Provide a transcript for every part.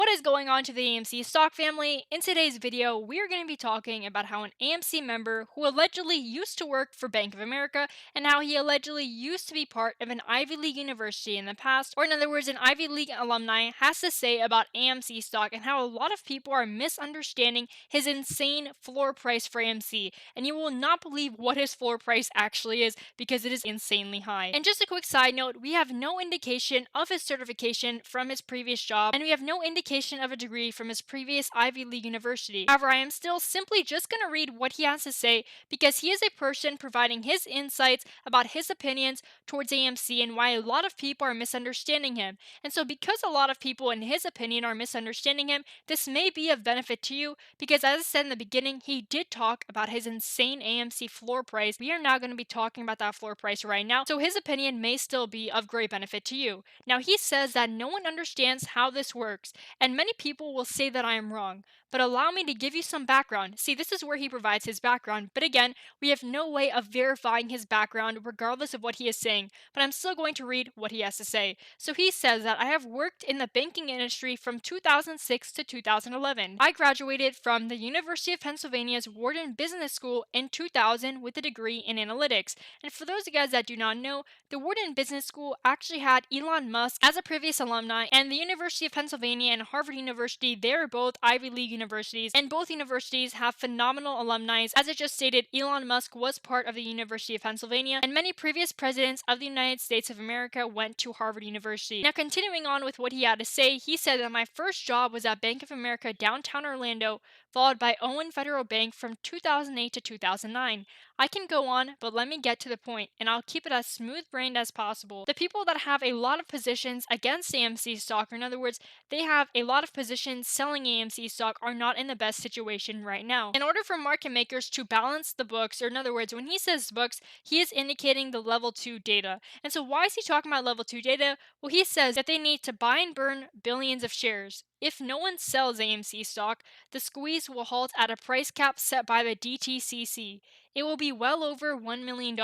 What is going on to the AMC stock family? In today's video, we are going to be talking about how an AMC member who allegedly used to work for Bank of America and how he allegedly used to be part of an Ivy League university in the past, or in other words, an Ivy League alumni, has to say about AMC stock and how a lot of people are misunderstanding his insane floor price for AMC. And you will not believe what his floor price actually is because it is insanely high. And just a quick side note, we have no indication of his certification from his previous job, and we have no indication of a degree from his previous Ivy League university. However, I am still simply just going to read what he has to say because he is a person providing his insights about his opinions towards AMC and why a lot of people are misunderstanding him. And so because a lot of people in his opinion are misunderstanding him, this may be of benefit to you because as I said in the beginning, he did talk about his insane AMC floor price. We are now going to be talking about that floor price right now, so his opinion may still be of great benefit to you. Now, he says that no one understands how this works, and many people will say that I am wrong, but allow me to give you some background. See, this is where he provides his background, but again, we have no way of verifying his background regardless of what he is saying, but I'm still going to read what he has to say. So he says that I have worked in the banking industry from 2006 to 2011. I graduated from the University of Pennsylvania's Wharton Business School in 2000 with a degree in analytics. And for those of you guys that do not know, the Wharton Business School actually had Elon Musk as a previous alumni, and the University of Pennsylvania and Harvard University, they're both Ivy League universities, and both universities have phenomenal alumni. As I just stated, Elon Musk was part of the University of Pennsylvania, and many previous presidents of the United States of America went to Harvard University. Now, continuing on with what he had to say, he said that my first job was at Bank of America downtown Orlando, followed by Owen Federal Bank from 2008 to 2009. I can go on, but let me get to the point, and I'll keep it as smooth-brained as possible. The people that have a lot of positions against AMC stock, or in other words, they have a lot of positions selling AMC stock, are not in the best situation right now. In order for market makers to balance the books, or in other words, when he says books, he is indicating the level 2 data. And so why is he talking about level 2 data? Well, he says that they need to buy and burn billions of shares. If no one sells AMC stock, the squeeze will halt at a price cap set by the DTCC. It will be well over $1 million.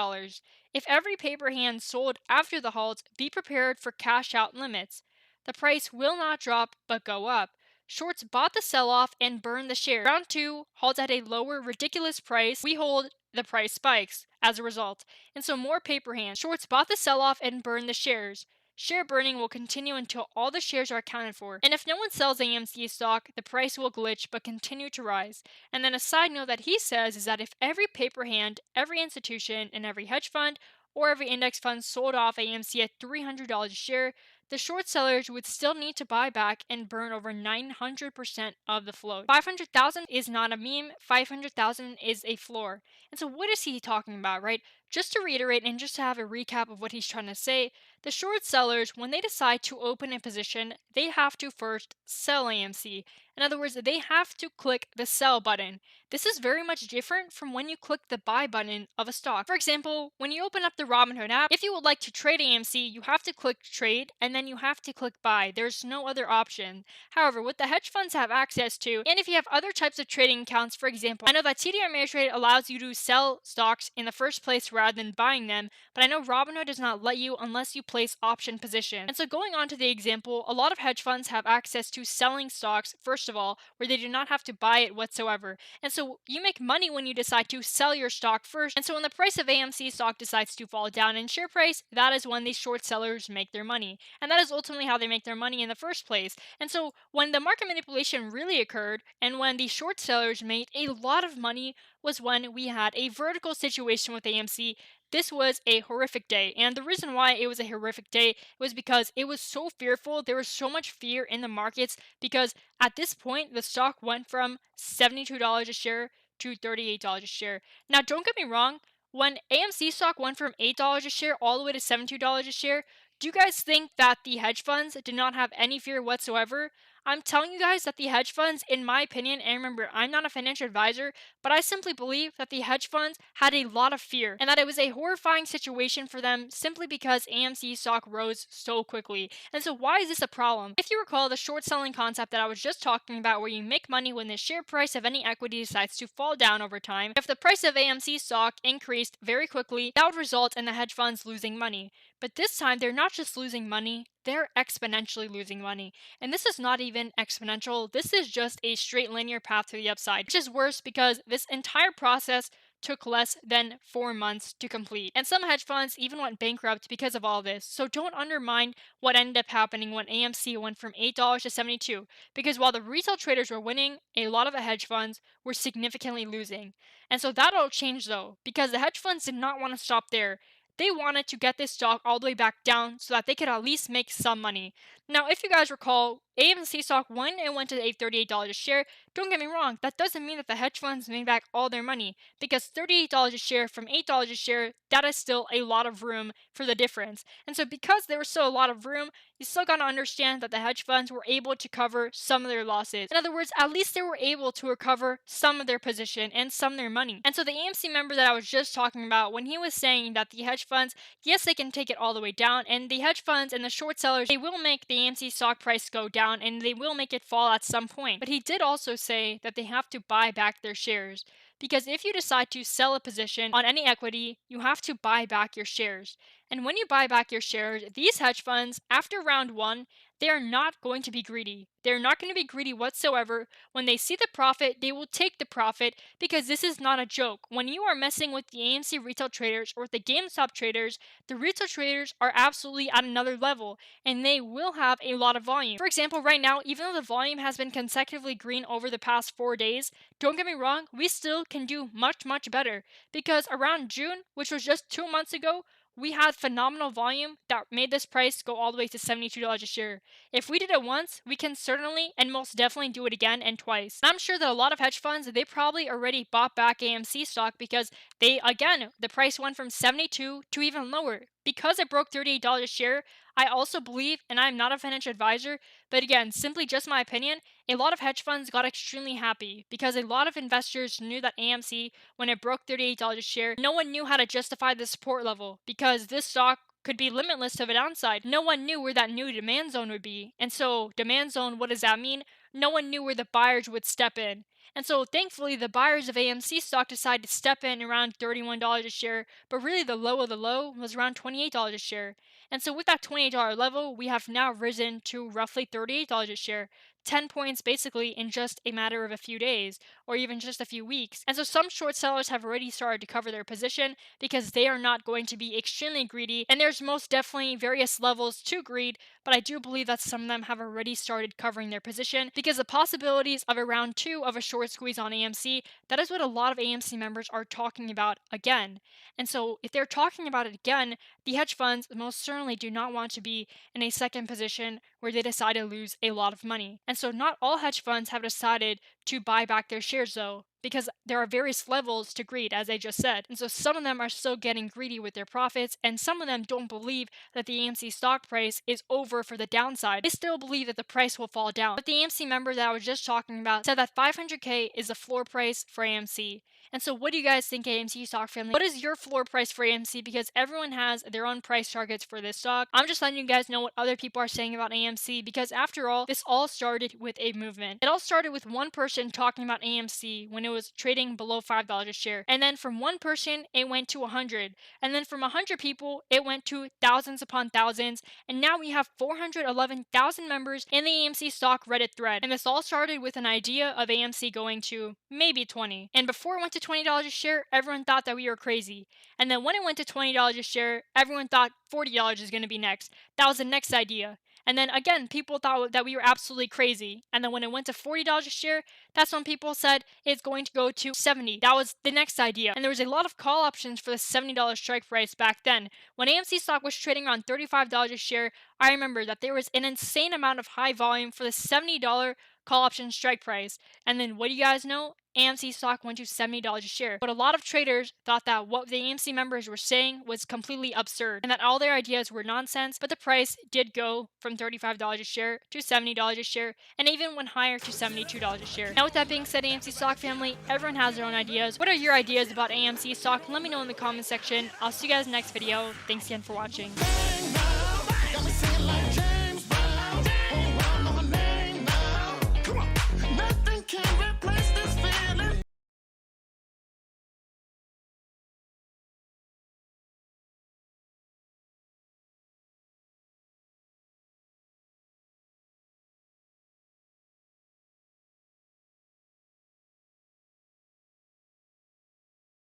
If every paper hand sold after the halt, be prepared for cash out limits. The price will not drop, but go up. Shorts bought the sell-off and burned the share. Round 2 halts at a lower, ridiculous price. We hold, the price spikes as a result. And so more paper hands. Shorts bought the sell-off and burned the shares. Share burning will continue until all the shares are accounted for. And if no one sells AMC stock, the price will glitch but continue to rise. And then a side note that he says is that if every paper hand, every institution, and every hedge fund or every index fund sold off AMC at $300 a share, the short sellers would still need to buy back and burn over 900% of the float. 500,000 is not a meme, 500,000 is a floor. And so what is he talking about, right? Just to reiterate and just to have a recap of what he's trying to say, the short sellers, when they decide to open a position, they have to first sell AMC. In other words, they have to click the sell button. This is very much different from when you click the buy button of a stock. For example, when you open up the Robinhood app, if you would like to trade AMC, you have to click trade and then you have to click buy. There's no other option. However, what the hedge funds have access to, and if you have other types of trading accounts, for example, I know that TD Ameritrade allows you to sell stocks in the first place rather than buying them, but I know Robinhood does not let you unless you place option position. And so going on to the example, a lot of hedge funds have access to selling stocks, first of all, where they do not have to buy it whatsoever. And so you make money when you decide to sell your stock first. And so when the price of AMC stock decides to fall down in share price, that is when these short sellers make their money. And that is ultimately how they make their money in the first place. And so when the market manipulation really occurred, and when the short sellers made a lot of money, was when we had a vertical situation with AMC. This was a horrific day, and the reason why it was a horrific day was because it was so fearful. There was so much fear in the markets because at this point, the stock went from $72 a share to $38 a share. Now, don't get me wrong, when AMC stock went from $8 a share all the way to $72 a share, do you guys think that the hedge funds did not have any fear whatsoever? I'm telling you guys that the hedge funds, in my opinion, and remember, I'm not a financial advisor, but I simply believe that the hedge funds had a lot of fear and that it was a horrifying situation for them simply because AMC stock rose so quickly. And so why is this a problem? If you recall the short selling concept that I was just talking about where you make money when the share price of any equity decides to fall down over time, if the price of AMC stock increased very quickly, that would result in the hedge funds losing money. But this time, they're not just losing money, they're exponentially losing money. And this is not even exponential, this is just a straight linear path to the upside, which is worse because this entire process took less than 4 months to complete. And some hedge funds even went bankrupt because of all this. So don't undermine what ended up happening when AMC went from $8 to 72, because while the retail traders were winning, a lot of the hedge funds were significantly losing. And so that all changed though, because the hedge funds did not want to stop there. They wanted to get this stock all the way back down so that they could at least make some money. Now, if you guys recall, AMC stock, when it went to $38 a share, don't get me wrong, that doesn't mean that the hedge funds made back all their money, because $38 a share from $8 a share, that is still a lot of room for the difference. And so because there was still a lot of room, you still gotta understand that the hedge funds were able to cover some of their losses. In other words, at least they were able to recover some of their position and some of their money. And so the AMC member that I was just talking about, when he was saying that the hedge funds, yes, they can take it all the way down, and the hedge funds and the short sellers, they will make the AMC stock price go down and they will make it fall at some point. But he did also say that they have to buy back their shares. Because if you decide to sell a position on any equity, you have to buy back your shares. And when you buy back your shares, these hedge funds, after round one, they are not going to be greedy. They're not going to be greedy whatsoever. When they see the profit, they will take the profit, because this is not a joke. When you are messing with the AMC retail traders or the GameStop traders, the retail traders are absolutely at another level, and they will have a lot of volume. For example, right now, even though the volume has been consecutively green over the past 4 days, don't get me wrong, we still can do much, much better, because around June, which was just 2 months ago, we had phenomenal volume that made this price go all the way to $72 a share. If we did it once, we can certainly and most definitely do it again and twice. And I'm sure that a lot of hedge funds, they probably already bought back AMC stock because the price went from 72 to even lower. Because it broke $38 a share, I also believe, and I'm not a financial advisor, but again, simply just my opinion, a lot of hedge funds got extremely happy because a lot of investors knew that AMC, when it broke $38 a share, no one knew how to justify the support level because this stock could be limitless to the downside. No one knew where that new demand zone would be. And so, demand zone, what does that mean? No one knew where the buyers would step in. And so, thankfully, the buyers of AMC stock decided to step in around $31 a share, but really the low of the low was around $28 a share. And so, with that $28 level, we have now risen to roughly $38 a share. 10 points basically in just a matter of a few days or even just a few weeks. And so some short sellers have already started to cover their position because they are not going to be extremely greedy. And there's most definitely various levels to greed, but I do believe that some of them have already started covering their position because the possibilities of a round two of a short squeeze on AMC, that is what a lot of AMC members are talking about again. And so if they're talking about it again, the hedge funds most certainly do not want to be in a second position where they decide to lose a lot of money. And so not all hedge funds have decided to buy back their shares though, because there are various levels to greed, as I just said. And so some of them are still getting greedy with their profits, and some of them don't believe that the AMC stock price is over for the downside. They still believe that the price will fall down. But the AMC member that I was just talking about said that 500K is the floor price for AMC. And so what do you guys think, AMC stock family? What is your floor price for AMC? Because everyone has their own price targets for this stock. I'm just letting you guys know what other people are saying about AMC because after all, this all started with a movement. It all started with one person talking about AMC when it was trading below $5 a share. And then from one person, it went to 100. And then from 100 people, it went to thousands upon thousands. And now we have 411,000 members in the AMC stock Reddit thread. And this all started with an idea of AMC going to maybe 20. And before it went to $20 a share, everyone thought that we were crazy. And then when it went to $20 a share, everyone thought $40 is going to be next. That was the next idea. And then again, people thought that we were absolutely crazy. And then when it went to $40 a share, that's when people said it's going to go to 70. That was the next idea. And there was a lot of call options for the $70 strike price back then. When AMC stock was trading around $35 a share, I remember that there was an insane amount of high volume for the $70 call option strike price. And then what do you guys know? AMC stock went to $70 a share. But a lot of traders thought that what the AMC members were saying was completely absurd and that all their ideas were nonsense, but the price did go from $35 a share to $70 a share and even went higher to $72 a share. Now with that being said, AMC stock family, everyone has their own ideas. What are your ideas about AMC stock? Let me know in the comment section. I'll see you guys next video. Thanks again for watching.